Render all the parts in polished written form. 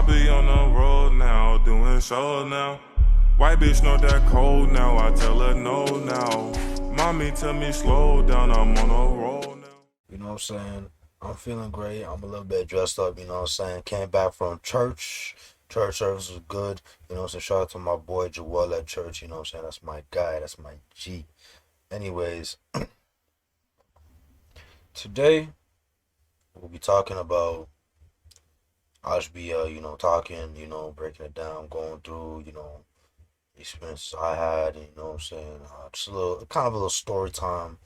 be on the road now, doing shows now. White bitch know that cold now, I tell her no now. Mommy tell me slow down, I'm on a roll now. You know what I'm saying? I'm feeling great. I'm a little bit dressed up, you know what I'm saying? Came back from church. Church service was good. You know, so shout out to my boy Joel at church, you know what I'm saying? That's my guy, that's my G. Anyways, today we'll be talking about I should be talking, breaking it down, going through, experiences I had, you know what I'm saying? Just a little kind of a little story time,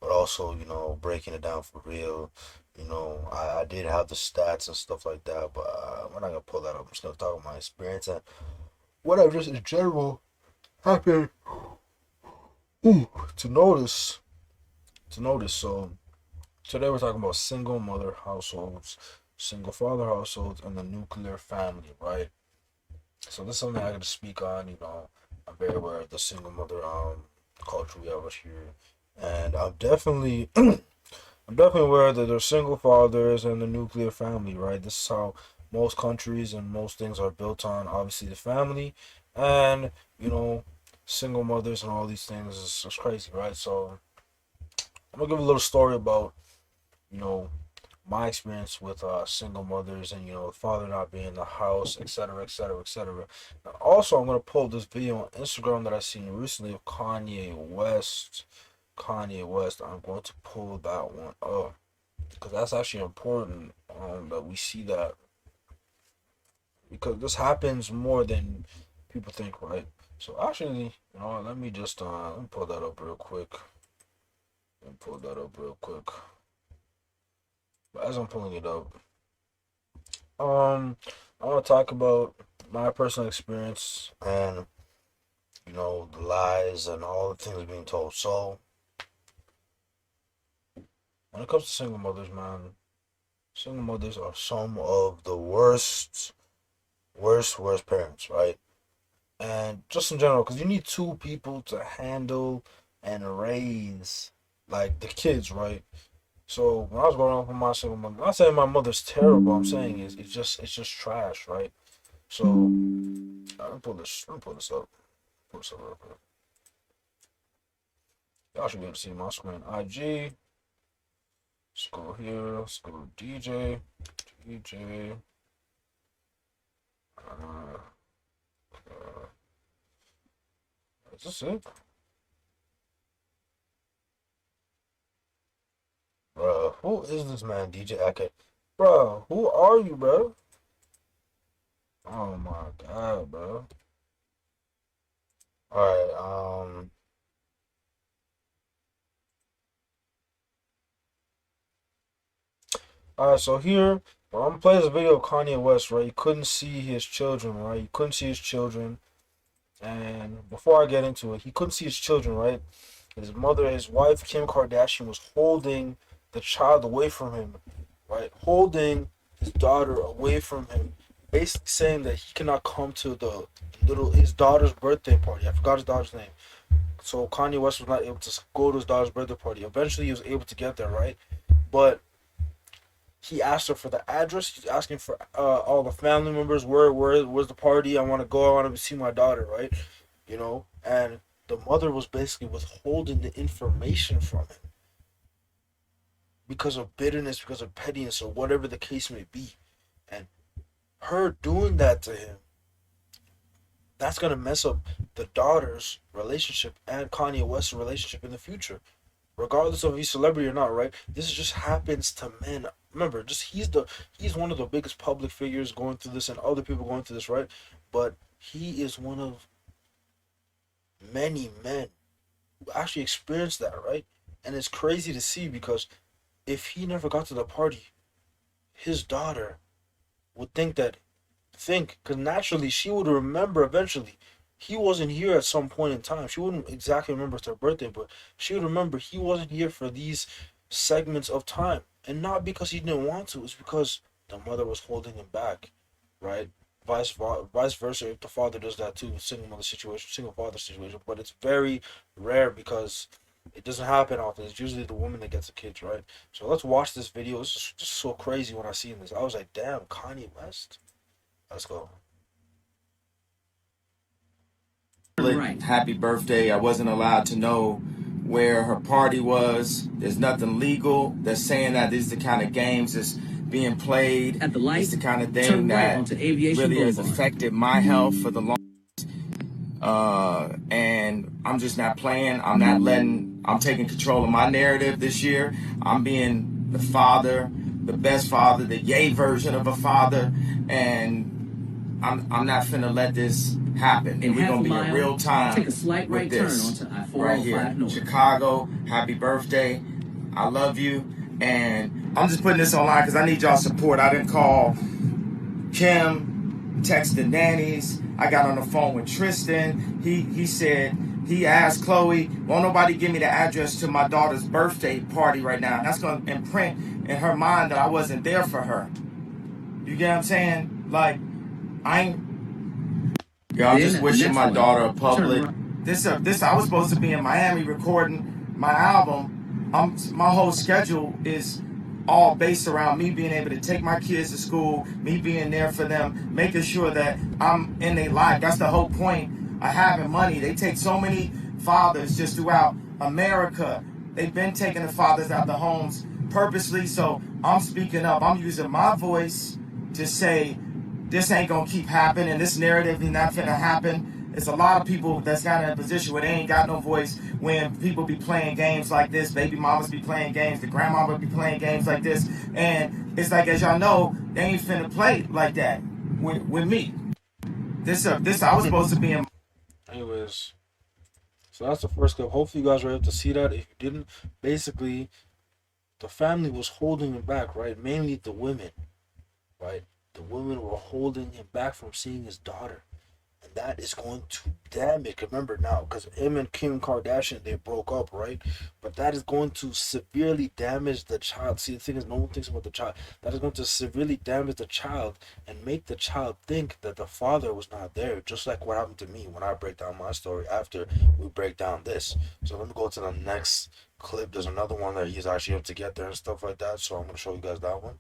but also, breaking it down for real. I did have the stats and stuff like that, but we're not gonna pull that up. I'm just gonna talk about my experience and whatever just in general happened to notice. So today we're talking about single mother households, single father households, and the nuclear family, right? So this is something I got to speak on. I'm very aware of the single mother culture we have here, and I'm definitely I'm definitely aware that there's single fathers and the nuclear family, right? This is how most countries and most things are built on. Obviously, the family, and you know, single mothers and all these things is crazy, right? So I'm gonna give a little story about you know my experience with single mothers and the father not being in the house, etc., etc., etc. And also, I'm gonna pull this video on Instagram that I seen recently of Kanye West. Kanye West. I'm going to pull that one up because that's actually important that we see that because this happens more than people think, right? So actually, let me just let me pull that up real quick. Let me pull that up real quick. But as I'm pulling it up, I want to talk about my personal experience and the lies and all the things being told. So when it comes to single mothers, man, single mothers are some of the worst parents, right? And just in general, because you need two people to handle and raise like the kids, right? So when I was growing up with my single mother, I'm not saying my mother's terrible. I'm saying it's just trash, right? So let me pull this up. Pull this up real quick. Y'all should be able to see my screen. IG. Let's go here. Let's go to DJ. DJ. Uh, is this it? Bro, who is this man, DJ Ake? Bro, who are you, bro? Oh my god, bro. Alright, alright, so here, well, I'm gonna play this video of Kanye West, right? You couldn't see his children, right? You couldn't see his children. And before I get into it, he couldn't see his children, right? His mother, his wife, Kim Kardashian, was holding the child away from him, right? Holding his daughter away from him, basically saying that he cannot come to his daughter's birthday party. I forgot his daughter's name. So Kanye West was not able to go to his daughter's birthday party. Eventually, he was able to get there, right? But he asked her for the address. He's asking for all the family members. Where's the party? I want to go. I want to see my daughter, right? And the mother was basically withholding the information from him because of bitterness, because of pettiness, or whatever the case may be. And her doing that to him, that's gonna mess up the daughter's relationship and Kanye West's relationship in the future, regardless of if he's celebrity or not, right? This just happens to men. Remember, just he's one of the biggest public figures going through this, and other people going through this, right? But he is one of many men who actually experienced that, right? And it's crazy to see because if he never got to the party, his daughter would think, because naturally she would remember eventually. He wasn't here at some point in time. She wouldn't exactly remember it's her birthday, but she would remember he wasn't here for these segments of time. And not because he didn't want to, it's because the mother was holding him back, right? Vice versa if the father does that too, single mother situation, single father situation. But it's very rare because it doesn't happen often. It's usually the woman that gets the kids, right? So let's watch this video. It's just so crazy when I seen this. I was like, damn, Kanye West. Let's go. Right. Happy birthday. I wasn't allowed to know where her party was. There's nothing legal. They're saying that these are the kind of games that's being played. At the light, it's the kind of thing that really has affected my health for the long. And I'm just not playing. I'm not letting. I'm taking control of my narrative this year. I'm being the father, the best father, the yay version of a father, and I'm not finna let this happen. And we're gonna be in real time. Take a slight right turn onto I-405 right here. North. Chicago, happy birthday. I love you. And I'm just putting this online because I need y'all support. I didn't call Kim, texted nannies. I got on the phone with Tristan. He said, he asked Chloe, won't nobody give me the address to my daughter's birthday party right now? That's going to imprint in her mind that I wasn't there for her. You get what I'm saying? Like, I ain't... Yo, I'm just wishing my daughter a public. This I was supposed to be in Miami recording my album. My whole schedule is all based around me being able to take my kids to school, me being there for them, making sure that I'm in their life. That's the whole point of having money. They take so many fathers just throughout America. They've been taking the fathers out the homes purposely, so I'm speaking up. I'm using my voice to say, this ain't gonna keep happening. This narrative is not gonna happen. It's a lot of people that's got in a position where they ain't got no voice when people be playing games like this. Baby mamas be playing games. The grandmama be playing games like this. And it's like, as y'all know, they ain't finna play like that with me. This I was supposed to be in. Anyways, so that's the first clip. Hopefully, you guys were able to see that. If you didn't, basically, the family was holding him back, right? Mainly the women, right? The women were holding him back from seeing his daughter. And that is going to damage. Remember now, because him and Kim Kardashian, they broke up, right? But that is going to severely damage the child. See, the thing is, no one thinks about the child. That is going to severely damage the child and make the child think that the father was not there. Just like what happened to me when I break down my story after we break down this. So let me go to the next clip. There's another one that he's actually able to get there and stuff like that. So I'm going to show you guys that one.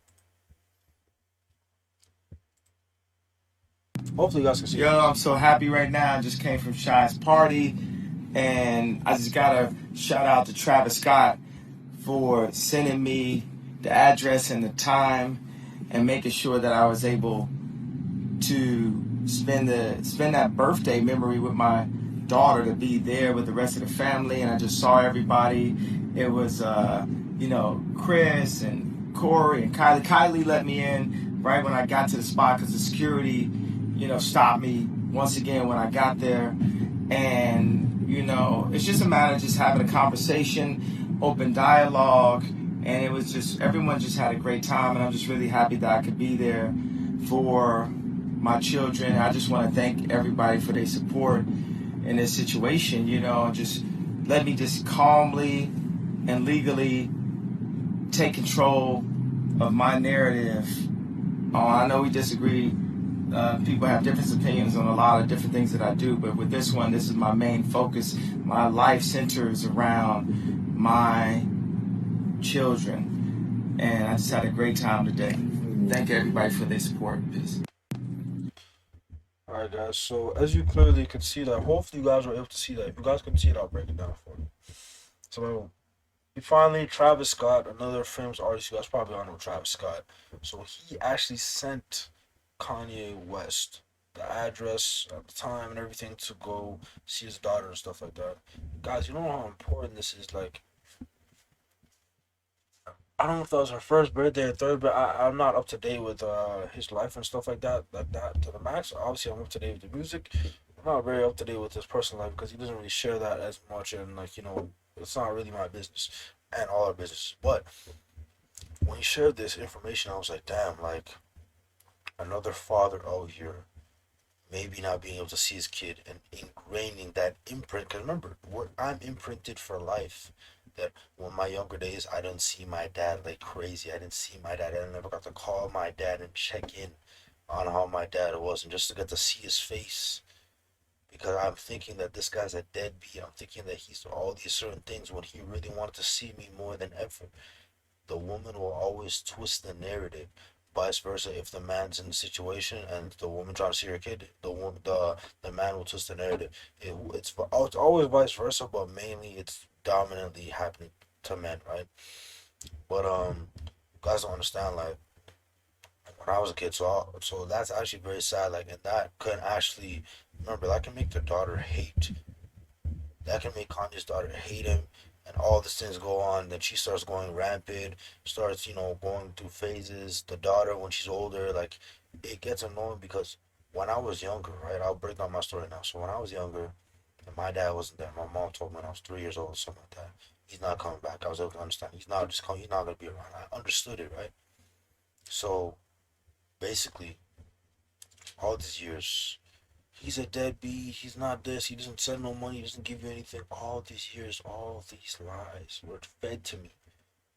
Hopefully you guys can see it. Yo, I'm so happy right now. I just came from Shy's party, and I just gotta shout out to Travis Scott for sending me the address and the time and making sure that I was able to spend that birthday memory with my daughter, to be there with the rest of the family. And I just saw everybody. It was Chris and Corey and Kylie. Kylie let me in right when I got to the spot because the security stopped me once again when I got there. And it's just a matter of just having a conversation, open dialogue, and it was just, everyone just had a great time. And I'm just really happy that I could be there for my children. I just want to thank everybody for their support in this situation. Just let me just calmly and legally take control of my narrative. I know we disagree. People have different opinions on a lot of different things that I do, but with this one, this is my main focus. My life centers around my children, and I just had a great time today. Thank everybody for their support. Peace. Alright guys, so as you clearly can see that, hopefully you guys were able to see that. If you guys can see it, I'll break it down for you. So finally, Travis Scott, another famous artist, you guys probably all know Travis Scott. So he actually sent Kanye West the address at the time and everything to go see his daughter and stuff like that. Guys, you know how important this is? Like, I don't know if that was her first birthday or third, but I'm not up to date with his life and stuff like that to the max. Obviously, I'm up to date with the music. I'm not very up to date with his personal life because he doesn't really share that as much, and it's not really my business and all our business. But when he shared this information, I was like, damn, like another father out here maybe not being able to see his kid and ingraining that imprint. Because remember, I'm imprinted for life. That when my younger days, I didn't see my dad like crazy. I didn't see my dad. I never got to call my dad and check in on how my dad was, and just to get to see his face. Because I'm thinking that this guy's a deadbeat. I'm thinking that he's all these certain things when he really wanted to see me more than ever. The woman will always twist the narrative. Vice versa, if the man's in the situation and the woman trying to see her kid, the man will twist the narrative. It's always vice versa, but mainly it's dominantly happening to men, right? But guys don't understand, like, when I was a kid, so that's actually very sad. Like, and that can actually, remember, that can make their daughter hate. That can make Kanye's daughter hate him, and all these things go on. Then she starts going rampant, starts, going through phases. The daughter, when she's older, like, it gets annoying because when I was younger, right? I'll break down my story now. So when I was younger, and my dad wasn't there. My mom told me when I was 3 years old, something like that. He's not coming back. I was able to understand. He's not just coming. He's not gonna be around. I understood it, right? So basically, all these years, he's a deadbeat, he's not this, he doesn't send no money, he doesn't give you anything. All these years, all these lies were fed to me.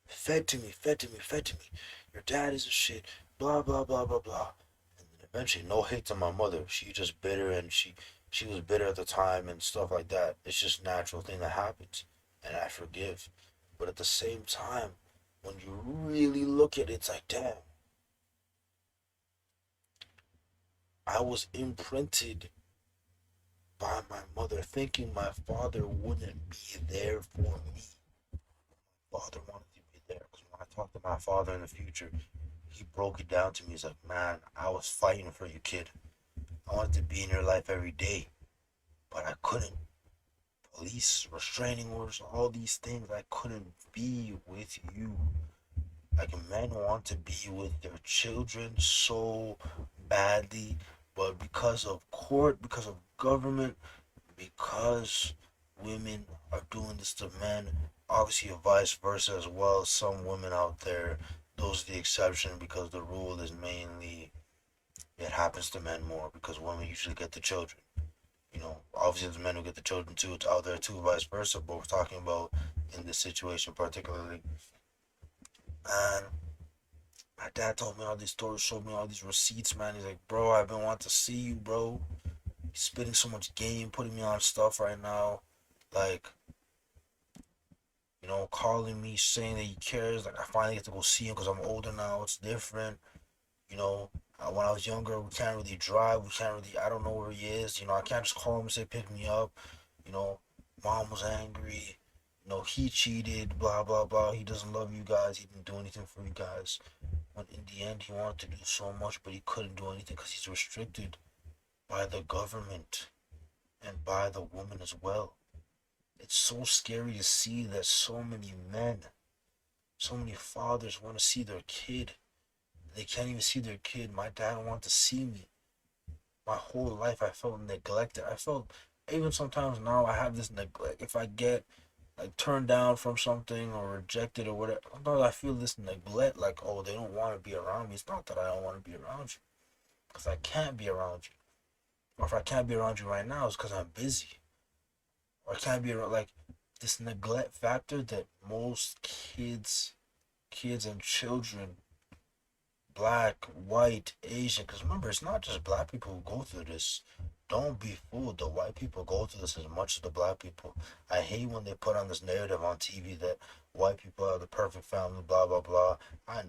Fed to me, fed to me, fed to me. Your dad is a shit, blah blah blah blah blah. And then eventually, no hate to my mother. She just bitter, and she was bitter at the time and stuff like that. It's just a natural thing that happens. And I forgive. But at the same time, when you really look at it, it's like, damn, I was imprinted by my mother, thinking my father wouldn't be there for me. Father wanted to be there because when I talked to my father in the future, he broke it down to me. He's like, man, I was fighting for you, kid. I wanted to be in your life every day, but I couldn't. Police, restraining orders, all these things, I couldn't be with you. Like, men want to be with their children so badly, but because of court, because of government, because women are doing this to men, obviously vice versa as well. Some women out there, those are the exception because the rule is mainly it happens to men more because women usually get the children. Obviously there's men who get the children too. It's out there too, vice versa. But we're talking about in this situation particularly. And my dad told me all these stories, showed me all these receipts, man. He's like, bro, I've been wanting to see you, bro. He's spitting so much game, putting me on stuff right now. Like, calling me, saying that he cares. Like, I finally get to go see him because I'm older now. It's different. When I was younger, we can't really drive. I don't know where he is. I can't just call him and say, pick me up. You know, Mom was angry. He cheated, blah, blah, blah. He doesn't love you guys. He didn't do anything for you guys. When in the end, he wanted to do so much, but he couldn't do anything because he's restricted by the government and by the woman as well. It's so scary to see that so many men, so many fathers want to see their kid. They can't even see their kid. My dad wanted to see me. My whole life I felt neglected. I felt, even sometimes now I have this neglect. If I get like turned down from something or rejected or whatever, sometimes I feel this neglect, like, oh, they don't want to be around me. It's not that I don't want to be around you, because I can't be around you. Or if I can't be around you right now, it's because I'm busy. Or I can't be around, like, this neglect factor that most kids and children, black, white, Asian, because remember, it's not just black people who go through this. Don't be fooled. The white people go through this as much as the black people. I hate when they put on this narrative on TV that white people are the perfect family, blah, blah, blah. I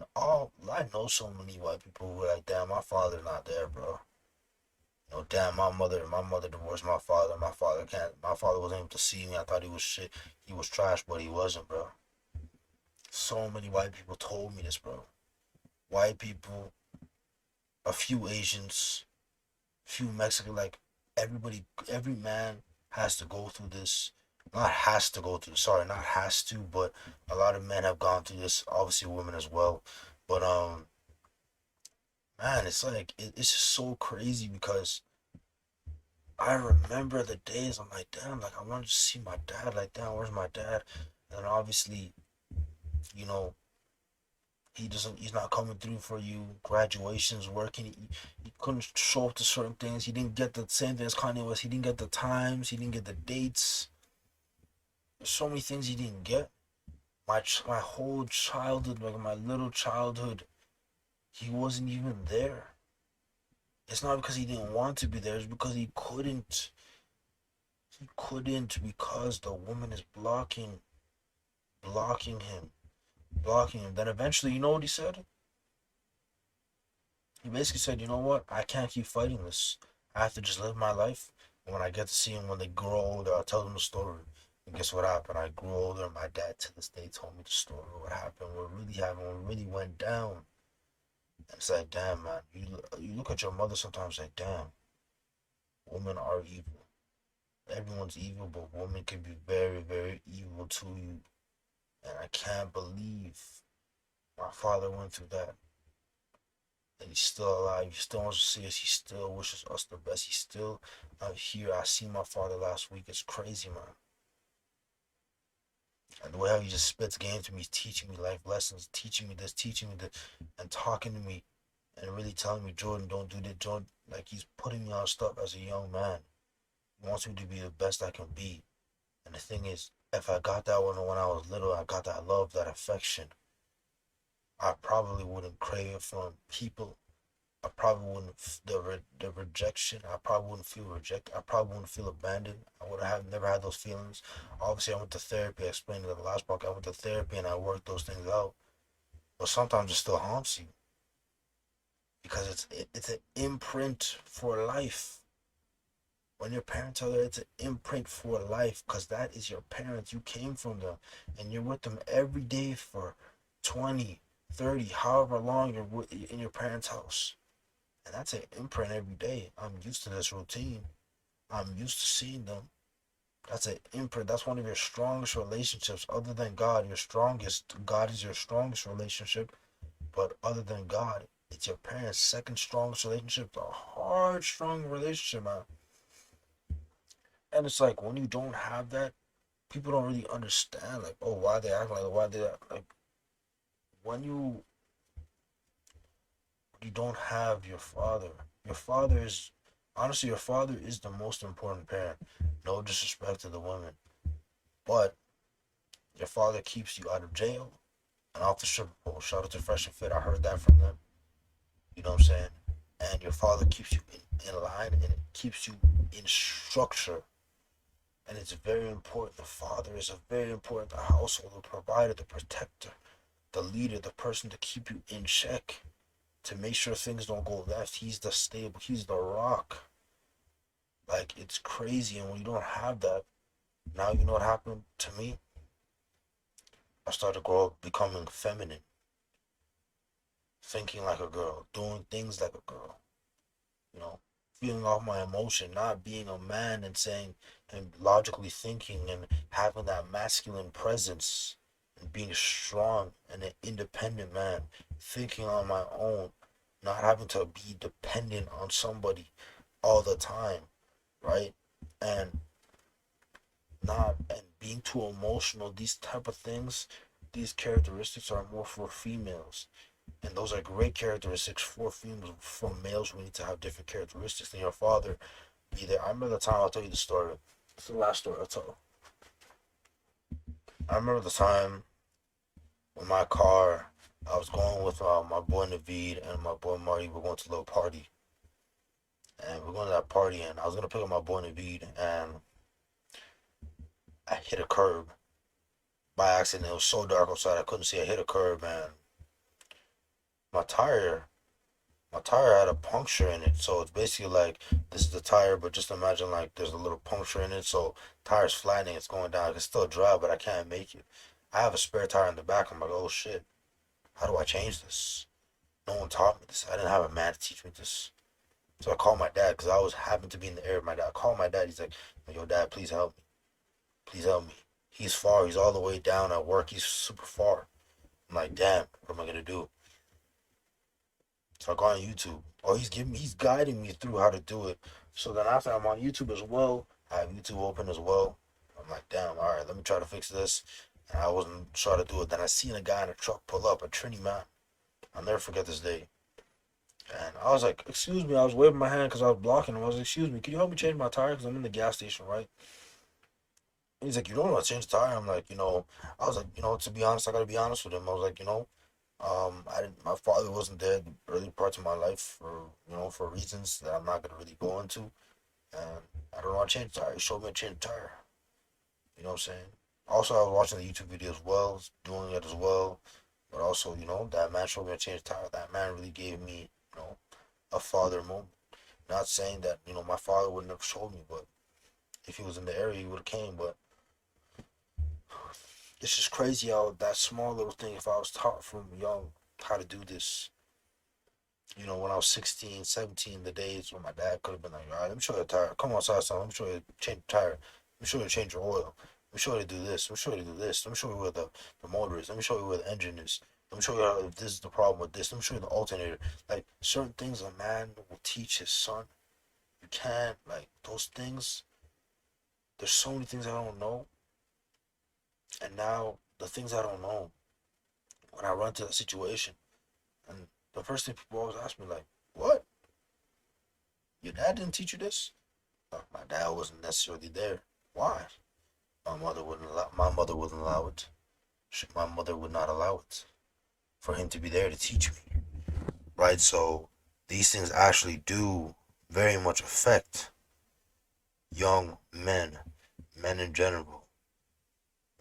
know so many white people who are like, damn, my father's not there, bro. Damn, my mother divorced my father. My father wasn't able to see me. I thought he was shit. He was trash, but he wasn't, bro. So many white people told me this, bro. White people, a few Asians, few Mexican, like, every man has to go through this. Not has to go through, sorry, not has to, but a lot of men have gone through this, obviously women as well. But, man, it's like, it's just so crazy because I remember the days I'm like, damn, like, I wanted to see my dad, like, damn, where's my dad? And obviously, you know, he's not coming through for you. Graduations, working, he couldn't show up to certain things. He didn't get the same thing as Kanye West. He didn't get the times. He didn't get the dates. There's so many things he didn't get. My whole childhood, like my little childhood, he wasn't even there. It's not because he didn't want to be there. It's because he couldn't. He couldn't because the woman is blocking him. Then eventually, you know what he said? He basically said, you know what? I can't keep fighting this. I have to just live my life. And when I get to see them when they grow older, I'll tell them the story. And guess what happened? I grew older, and my dad to this day told me the story. What happened? What really happened? What really went down? And it's like, damn, man. You look at your mother sometimes like, damn, women are evil. Everyone's evil, but women can be very, very evil to you. And I can't believe my father went through that. And he's still alive. He still wants to see us. He still wishes us the best. He's still here. I seen my father last week. It's crazy, man. And the way how he just spits game to me, he's teaching me life lessons, teaching me this, and talking to me, and really telling me, Jordan, don't do this, Jordan. Like, he's putting me on stuff as a young man. He wants me to be the best I can be. And the thing is, if I got that one when I was little, I got that love, that affection, I probably wouldn't crave it from people. I probably wouldn't the rejection. I probably wouldn't feel rejected. I probably wouldn't feel abandoned. I would have never had those feelings. Obviously, I went to therapy. I explained in the last podcast. I went to therapy and I worked those things out. But sometimes it still haunts you because it's an imprint for life. When your parents are there, it's an imprint for life because that is your parents. You came from them and you're with them every day for 20, 30, however long you're in your parents' house. And that's an imprint every day. I'm used to this routine. I'm used to seeing them. That's an imprint. That's one of your strongest relationships. Other than God, your strongest. God is your strongest relationship. But other than God, it's your parents' second strongest relationship. A hard, strong relationship, man. And it's like when you don't have that, people don't really understand. Like, oh, why they act why they act like. When you don't have your father is honestly, your father is the most important parent. No disrespect to the women, but your father keeps you out of jail and off the stripper pole. Shout out to Fresh and Fit. I heard that from them. You know what I'm saying? And your father keeps you in line and it keeps you in structure. And it's very important. The father is a very important the household, the provider, the protector, the leader, the person to keep you in check, to make sure things don't go left. He's the stable, he's the rock. Like, it's crazy. And when you don't have that, now you know what happened to me? I started to grow up becoming feminine, thinking like a girl, doing things like a girl, you know, feeling off my emotion, not being a man and saying and logically thinking and having that masculine presence and being strong and an independent man, thinking on my own, not having to be dependent on somebody all the time, right? And not and being too emotional, these type of things, these characteristics are more for females. And those are great characteristics for females. For males, we need to have different characteristics. And your father be there. I remember the time, I'll tell you the story. It's the last story I'll tell. I remember the time when my car, I was going with my boy Naveed and my boy Marty. We're going to a little party. And we're going to that party, and I was going to pick up my boy Naveed, and I hit a curb by accident. It was so dark outside, I couldn't see. I hit a curb, and my tire my tire had a puncture in it. So it's basically like this is the tire, but just imagine like there's a little puncture in it. So tire's flattening, it's going down. It's still dry, but I can't make it. I have a spare tire in the back. I'm like, oh shit, how do I change this? No one taught me this. I didn't have a man to teach me this. So I called my dad because I was happened to be in the area. My dad I called my dad. He's like, yo, dad, please help me. Please help me. He's far. He's all the way down at work. He's super far. I'm like, damn, what am I gonna do? So I go on YouTube. Oh, he's guiding me through how to do it. So then after I'm on YouTube as well, I have YouTube open as well. I'm like, damn, all right, let me try to fix this. And I wasn't sure to do it. Then I seen a guy in a truck pull up, a Trini man. I'll never forget this day. And I was like, excuse me, I was waving my hand because I was blocking him. I was like, excuse me, can you help me change my tire? Because I'm in the gas station, right? And he's like, you don't know how to change the tire? I'm like, I was like, to be honest, I got to be honest with him. I was like, I didn't. My father wasn't there the early parts of my life for reasons that I'm not gonna really go into, and I don't know how to change the tire. He showed me how to change the tire. You know what I'm saying? Also, I was watching the YouTube video as well, doing it as well. But also, that man showed me how to change the tire. That man really gave me, a father moment. Not saying that, my father would never showed me, but if he was in the area, he would have came. But it's just crazy how that small little thing, if I was taught from young how to do this, when I was 16, 17, the days when my dad could have been like, all right, let me show you a tire. Come outside, son. Let me show you to change the tire. Let me show you to change your oil. Let me show you to do this. Let me show you to do this. Let me show you where the motor is. Let me show you where the engine is. Let me show you how, if this is the problem with this. Let me show you the alternator. Like, certain things a man will teach his son. You can't, like, those things. There's so many things I don't know. And now, the things I don't know, when I run to that situation, and the first thing people always ask me, like, what? Your dad didn't teach you this? My dad wasn't necessarily there. Why? My mother wouldn't allow. My mother wouldn't allow it. My mother would not allow it for him to be there to teach me. Right? So these things actually do very much affect young men in general,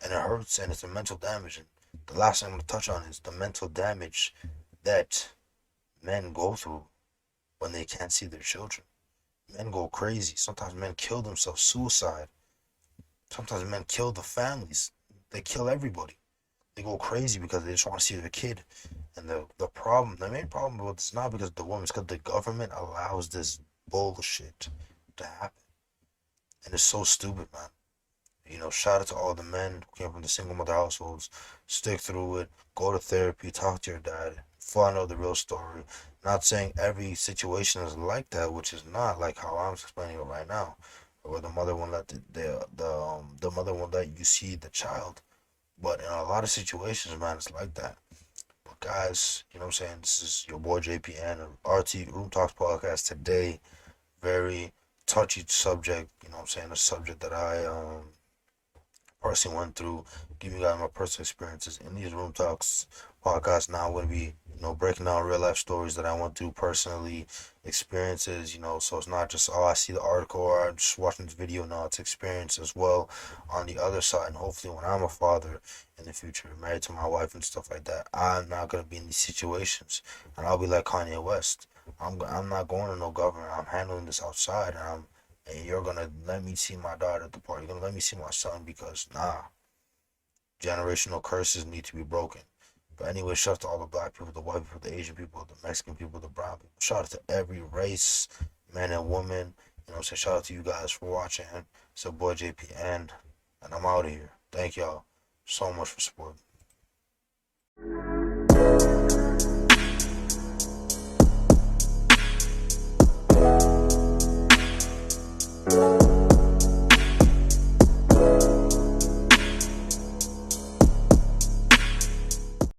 and it hurts, and it's a mental damage. And the last thing I'm going to touch on is the mental damage that men go through when they can't see their children. Men go crazy. Sometimes men kill themselves, suicide. Sometimes men kill the families. They kill everybody. They go crazy because they just want to see their kid. And the main problem with it's not because of the woman, it's because the government allows this bullshit to happen. And it's so stupid, man. Shout out to all the men who came from the single mother households. Stick through it. Go to therapy. Talk to your dad. Find out the real story. Not saying every situation is like that, which is not like how I'm explaining it right now, where the mother won't let the mother won't let you see the child. But in a lot of situations, man, it's like that. But guys, you know what I'm saying? This is your boy JPN, RT Room Talks podcast today. Very touchy subject. You know what I'm saying? A subject that I personally went through, giving you guys my personal experiences in these Room Talks podcasts. Now I'm going to be, breaking down real life stories that I went through personally, experiences, so it's not just, I see the article or I'm just watching this video. No, it's experience as well on the other side. And hopefully when I'm a father in the future, married to my wife and stuff like that, I'm not going to be in these situations. And I'll be like Kanye West. I'm not going to no government. I'm handling this outside, and you're going to let me see my daughter at the party. You're going to let me see my son because, generational curses need to be broken. But anyway, shout out to all the black people, the white people, the Asian people, the Mexican people, the brown people. Shout out to every race, man and woman. Shout out to you guys for watching. It's your boy JPN, and I'm out of here. Thank y'all so much for supporting.